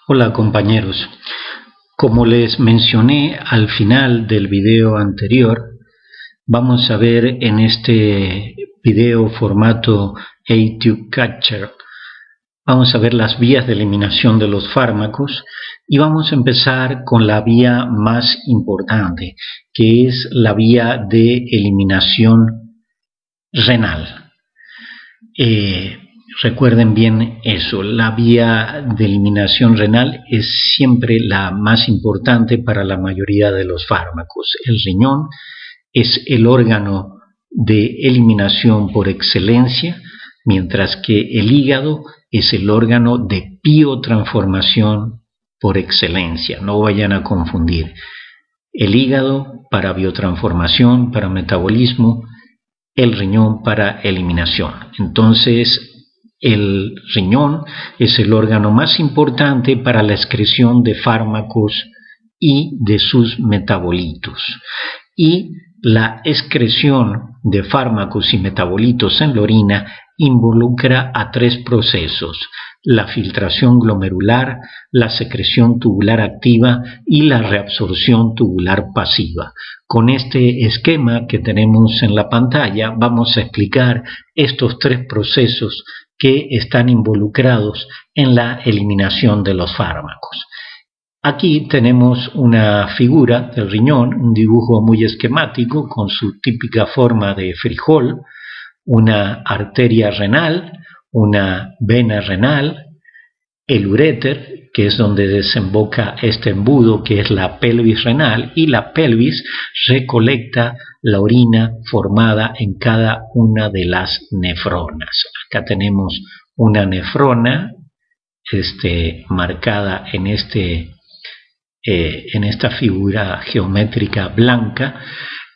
Hola compañeros, como les mencioné al final del video anterior, vamos a ver en este video formato A-Tube Catcher, vamos a ver las vías de eliminación de los fármacos y vamos a empezar con la vía más importante, que es la vía de eliminación renal. Recuerden bien eso, la vía de eliminación renal es siempre la más importante para la mayoría de los fármacos. El riñón es el órgano de eliminación por excelencia, mientras que el hígado es el órgano de biotransformación por excelencia. No vayan a confundir. El hígado para biotransformación, para metabolismo, el riñón para eliminación. Entonces, el riñón es el órgano más importante para la excreción de fármacos y de sus metabolitos. Y la excreción de fármacos y metabolitos en la orina involucra a tres procesos: la filtración glomerular, la secreción tubular activa y la reabsorción tubular pasiva. Con este esquema que tenemos en la pantalla vamos a explicar estos tres procesos que están involucrados en la eliminación de los fármacos. Aquí tenemos una figura del riñón, un dibujo muy esquemático con su típica forma de frijol, una arteria renal, una vena renal, el uréter, que es donde desemboca este embudo que es la pelvis renal, y la pelvis recolecta la orina formada en cada una de las nefronas. Acá tenemos una nefrona marcada en esta figura geométrica blanca,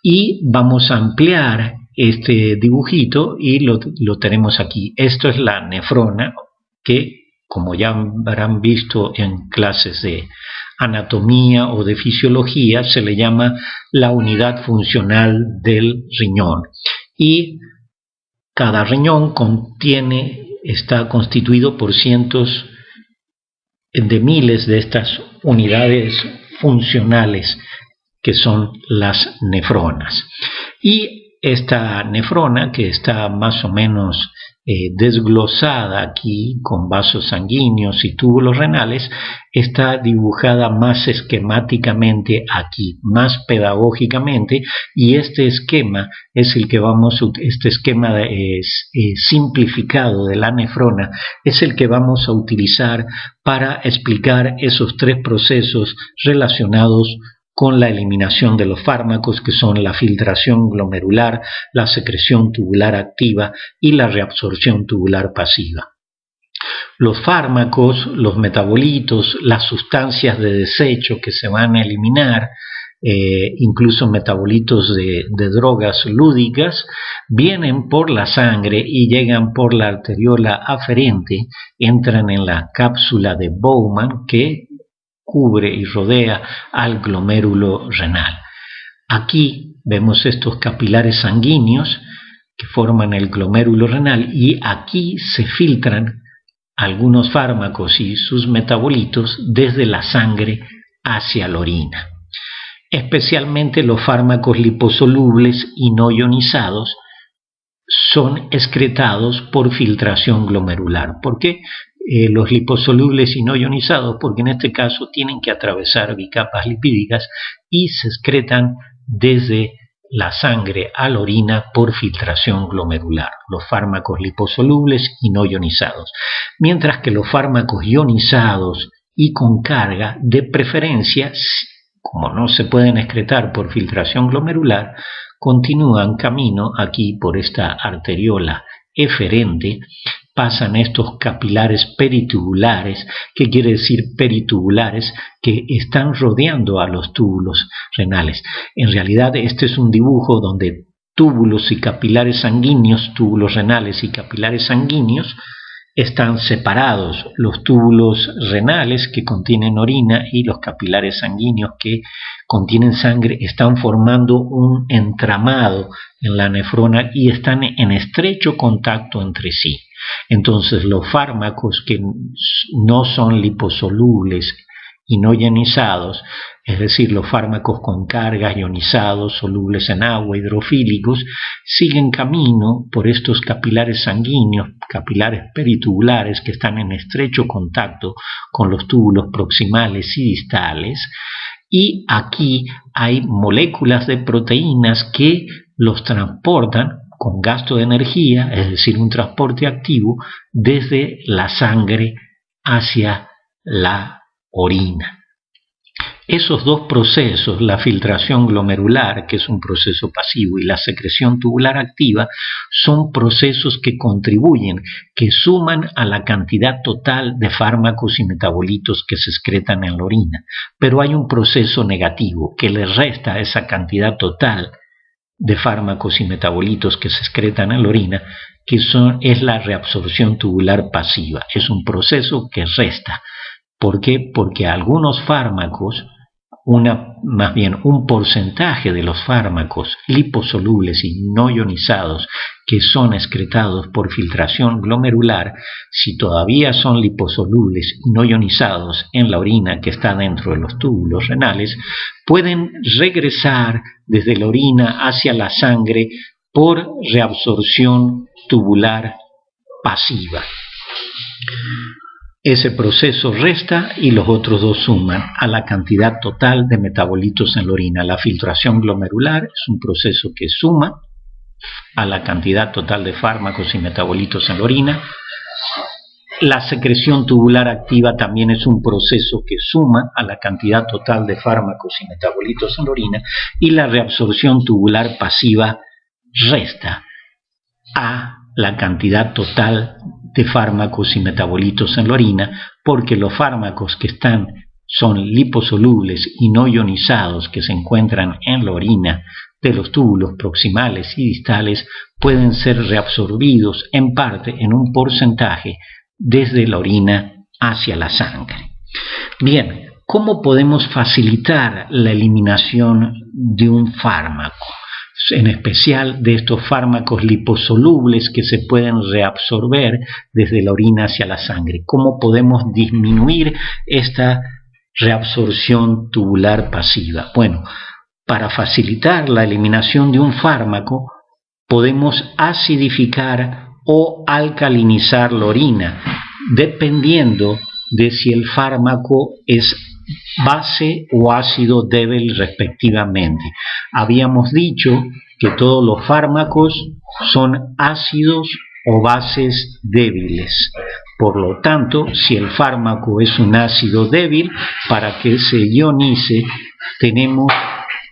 y vamos a ampliar este dibujito y lo tenemos aquí. Esto es la nefrona, que como ya habrán visto en clases de anatomía o de fisiología, se le llama la unidad funcional del riñón. Y cada riñón está constituido por cientos de miles de estas unidades funcionales que son las nefronas. Y esta nefrona, que está más o menos desglosada aquí con vasos sanguíneos y túbulos renales, está dibujada más esquemáticamente aquí, más pedagógicamente, y este esquema es el que este esquema simplificado de la nefrona es el que vamos a utilizar para explicar esos tres procesos relacionados con la eliminación de los fármacos, que son la filtración glomerular, la secreción tubular activa y la reabsorción tubular pasiva. Los fármacos, los metabolitos, las sustancias de desecho que se van a eliminar, incluso metabolitos de drogas lúdicas, vienen por la sangre y llegan por la arteriola aferente, entran en la cápsula de Bowman que cubre y rodea al glomérulo renal. Aquí vemos estos capilares sanguíneos que forman el glomérulo renal, y aquí se filtran algunos fármacos y sus metabolitos desde la sangre hacia la orina. Especialmente los fármacos liposolubles y no ionizados son excretados por filtración glomerular. ¿Por qué los liposolubles y no ionizados? Porque en este caso tienen que atravesar bicapas lipídicas y se excretan desde la sangre a la orina por filtración glomerular, los fármacos liposolubles y no ionizados. Mientras que los fármacos ionizados y con carga, de preferencia, como no se pueden excretar por filtración glomerular, continúan camino aquí por esta arteriola eferente, pasan estos capilares peritubulares. ¿Qué quiere decir peritubulares? Que están rodeando a los túbulos renales. En realidad este es un dibujo donde túbulos y capilares sanguíneos, túbulos renales y capilares sanguíneos, están separados. Los túbulos renales, que contienen orina, y los capilares sanguíneos, que contienen sangre, están formando un entramado en la nefrona y están en estrecho contacto entre sí. Entonces los fármacos que no son liposolubles y no ionizados, es decir, los fármacos con cargas ionizados, solubles en agua, hidrofílicos, siguen camino por estos capilares sanguíneos, capilares peritubulares que están en estrecho contacto con los túbulos proximales y distales, y aquí hay moléculas de proteínas que los transportan con gasto de energía, es decir, un transporte activo, desde la sangre hacia la orina. Esos dos procesos, la filtración glomerular, que es un proceso pasivo, y la secreción tubular activa, son procesos que contribuyen, que suman a la cantidad total de fármacos y metabolitos que se excretan en la orina. Pero hay un proceso negativo que le resta a esa cantidad total de fármacos y metabolitos que se excretan en la orina, que es la reabsorción tubular pasiva. Es un proceso que resta. ¿Por qué? Porque algunos fármacos, más bien un porcentaje de los fármacos liposolubles y no ionizados que son excretados por filtración glomerular, si todavía son liposolubles y no ionizados en la orina que está dentro de los túbulos renales, pueden regresar desde la orina hacia la sangre por reabsorción tubular pasiva. Ese proceso resta y los otros dos suman a la cantidad total de metabolitos en la orina. La filtración glomerular es un proceso que suma a la cantidad total de fármacos y metabolitos en la orina. La secreción tubular activa también es un proceso que suma a la cantidad total de fármacos y metabolitos en la orina. Y la reabsorción tubular pasiva resta a la cantidad total de fármacos y metabolitos en la orina, porque los fármacos que son liposolubles y no ionizados que se encuentran en la orina de los túbulos proximales y distales pueden ser reabsorbidos en parte, en un porcentaje, desde la orina hacia la sangre. Bien, ¿cómo podemos facilitar la eliminación de un fármaco? En especial de estos fármacos liposolubles que se pueden reabsorber desde la orina hacia la sangre. ¿Cómo podemos disminuir esta reabsorción tubular pasiva? Bueno, para facilitar la eliminación de un fármaco, podemos acidificar o alcalinizar la orina, dependiendo de si el fármaco es base o ácido débil respectivamente. Habíamos dicho que todos los fármacos son ácidos o bases débiles. Por lo tanto, si el fármaco es un ácido débil, para que se ionice tenemos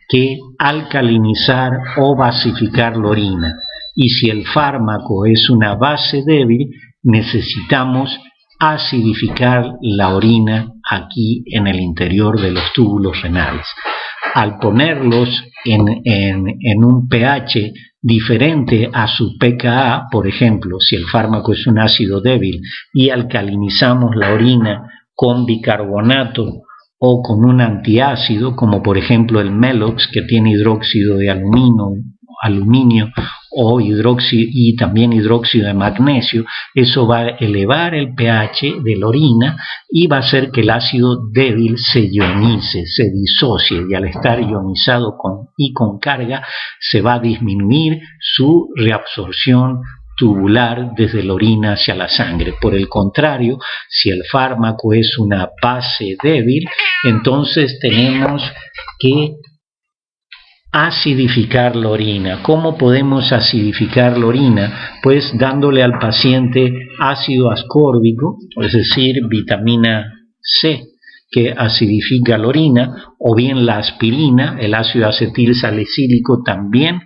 que alcalinizar o basificar la orina. Y si el fármaco es una base débil, necesitamos acidificar la orina aquí en el interior de los túbulos renales. Al ponerlos en un pH diferente a su pKa, por ejemplo, si el fármaco es un ácido débil y alcalinizamos la orina con bicarbonato o con un antiácido, como por ejemplo el Melox, que tiene hidróxido de aluminio y también hidróxido de magnesio, eso va a elevar el pH de la orina y va a hacer que el ácido débil se ionice, se disocie, y al estar ionizado con carga se va a disminuir su reabsorción tubular desde la orina hacia la sangre. Por el contrario, si el fármaco es una base débil, entonces tenemos que acidificar la orina. ¿Cómo podemos acidificar la orina? Pues dándole al paciente ácido ascórbico, es decir, vitamina C, que acidifica la orina, o bien la aspirina, el ácido acetil salicílico también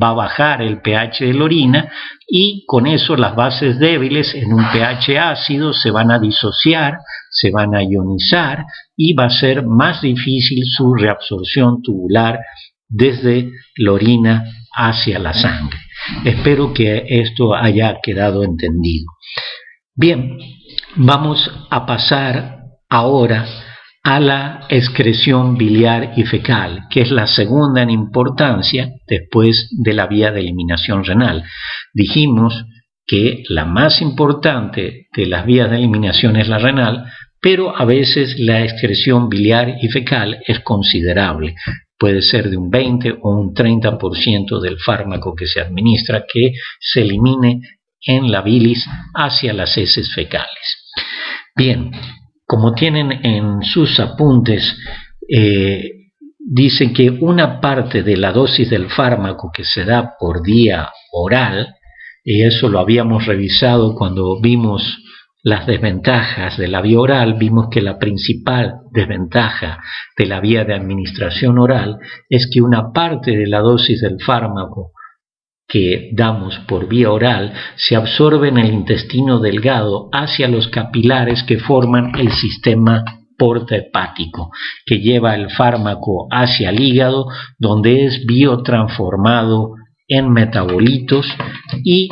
va a bajar el pH de la orina, y con eso las bases débiles en un pH ácido se van a disociar, se van a ionizar y va a ser más difícil su reabsorción tubular desde la orina hacia la sangre. Espero que esto haya quedado entendido. Bien, vamos a pasar ahora a la excreción biliar y fecal, que es la segunda en importancia después de la vía de eliminación renal. Dijimos que la más importante de las vías de eliminación es la renal, pero a veces la excreción biliar y fecal es considerable. Puede ser de un 20 o un 30% del fármaco que se administra que se elimine en la bilis hacia las heces fecales. Bien, como tienen en sus apuntes, dice que una parte de la dosis del fármaco que se da por vía oral, y eso lo habíamos revisado cuando vimos las desventajas de la vía oral, vimos que la principal desventaja de la vía de administración oral es que una parte de la dosis del fármaco que damos por vía oral se absorbe en el intestino delgado hacia los capilares que forman el sistema porta-hepático, que lleva el fármaco hacia el hígado, donde es biotransformado en metabolitos y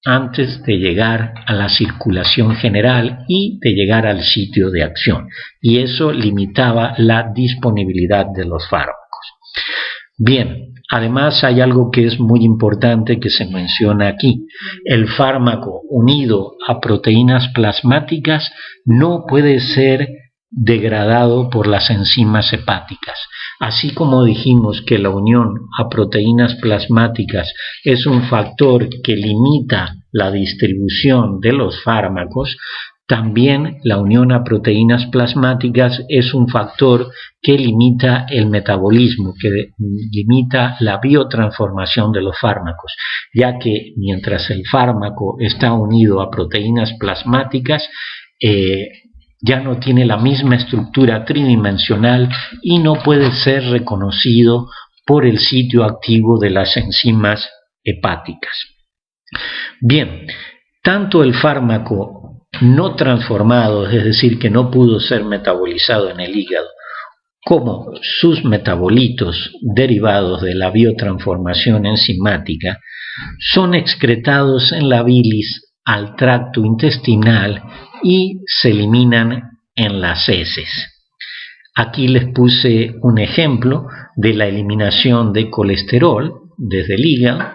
antes de llegar a la circulación general y de llegar al sitio de acción. Y eso limitaba la disponibilidad de los fármacos. Bien, además hay algo que es muy importante que se menciona aquí. El fármaco unido a proteínas plasmáticas no puede ser degradado por las enzimas hepáticas. Así como dijimos que la unión a proteínas plasmáticas es un factor que limita la distribución de los fármacos, también la unión a proteínas plasmáticas es un factor que limita el metabolismo, que limita la biotransformación de los fármacos, ya que mientras el fármaco está unido a proteínas plasmáticas, ya no tiene la misma estructura tridimensional y no puede ser reconocido por el sitio activo de las enzimas hepáticas. Bien, tanto el fármaco no transformado, es decir, que no pudo ser metabolizado en el hígado, como sus metabolitos derivados de la biotransformación enzimática, son excretados en la bilis al tracto intestinal y se eliminan en las heces. Aquí les puse un ejemplo de la eliminación de colesterol desde el hígado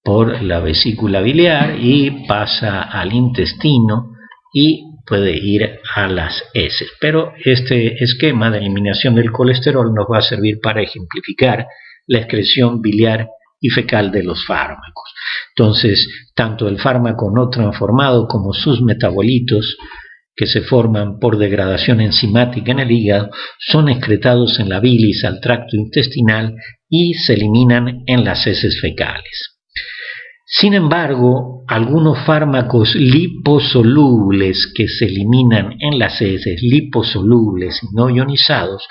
por la vesícula biliar y pasa al intestino y puede ir a las heces. Pero este esquema de eliminación del colesterol nos va a servir para ejemplificar la excreción biliar y fecal de los fármacos. Entonces, tanto el fármaco no transformado como sus metabolitos que se forman por degradación enzimática en el hígado son excretados en la bilis al tracto intestinal y se eliminan en las heces fecales. Sin embargo, algunos fármacos liposolubles que se eliminan en las heces, liposolubles y no ionizados,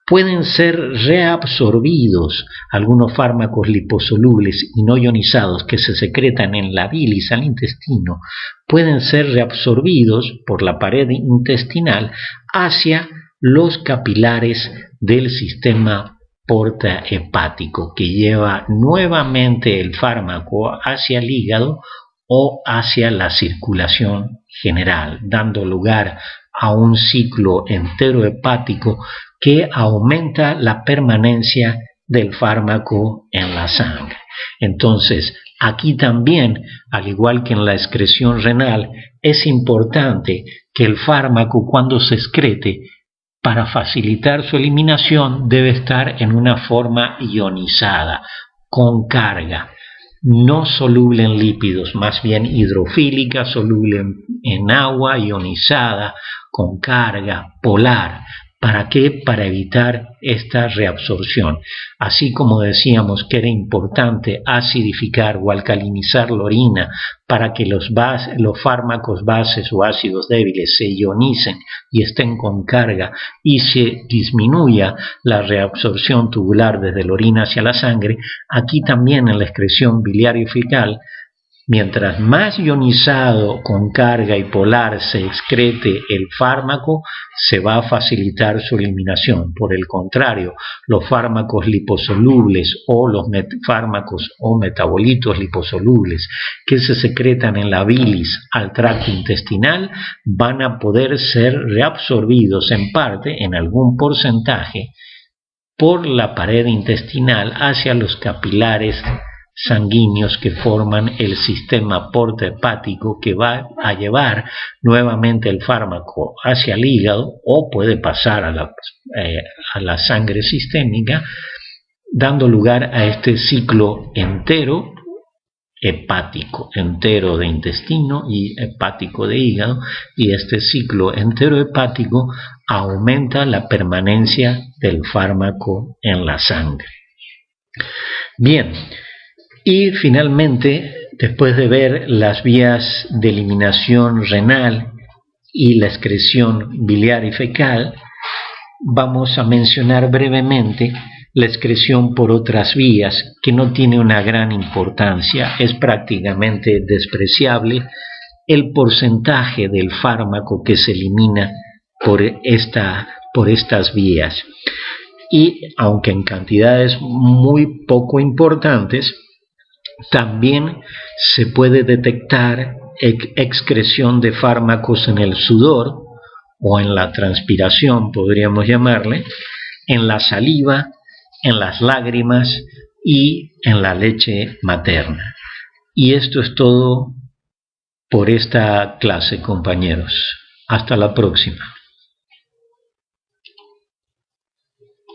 pueden ser reabsorbidos. Algunos fármacos liposolubles y no ionizados que se secretan en la bilis al intestino pueden ser reabsorbidos por la pared intestinal hacia los capilares del sistema porta-hepático, que lleva nuevamente el fármaco hacia el hígado o hacia la circulación general, dando lugar a un ciclo entero hepático que aumenta la permanencia del fármaco en la sangre. Entonces, aquí también, al igual que en la excreción renal, es importante que el fármaco, cuando se excrete, para facilitar su eliminación, debe estar en una forma ionizada, con carga, no soluble en lípidos, más bien hidrofílica, soluble en agua, ionizada, con carga, polar. ¿Para qué? Para evitar esta reabsorción. Así como decíamos que era importante acidificar o alcalinizar la orina para que los fármacos bases o ácidos débiles se ionicen y estén con carga y se disminuya la reabsorción tubular desde la orina hacia la sangre, aquí también en la excreción biliar y fecal, mientras más ionizado, con carga y polar se excrete el fármaco, se va a facilitar su eliminación. Por el contrario, los fármacos liposolubles o los fármacos o metabolitos liposolubles que se secretan en la bilis al tracto intestinal van a poder ser reabsorbidos en parte, en algún porcentaje, por la pared intestinal hacia los capilares sanguíneos que forman el sistema portohepático, que va a llevar nuevamente el fármaco hacia el hígado o puede pasar a la sangre sistémica, dando lugar a este ciclo entero hepático, entero de intestino y hepático de hígado, y este ciclo entero hepático aumenta la permanencia del fármaco en la sangre. Bien, y finalmente, después de ver las vías de eliminación renal y la excreción biliar y fecal, vamos a mencionar brevemente la excreción por otras vías, que no tiene una gran importancia, es prácticamente despreciable el porcentaje del fármaco que se elimina por estas vías. Y aunque en cantidades muy poco importantes, también se puede detectar excreción de fármacos en el sudor o en la transpiración, podríamos llamarle, en la saliva, en las lágrimas y en la leche materna. Y esto es todo por esta clase, compañeros. Hasta la próxima.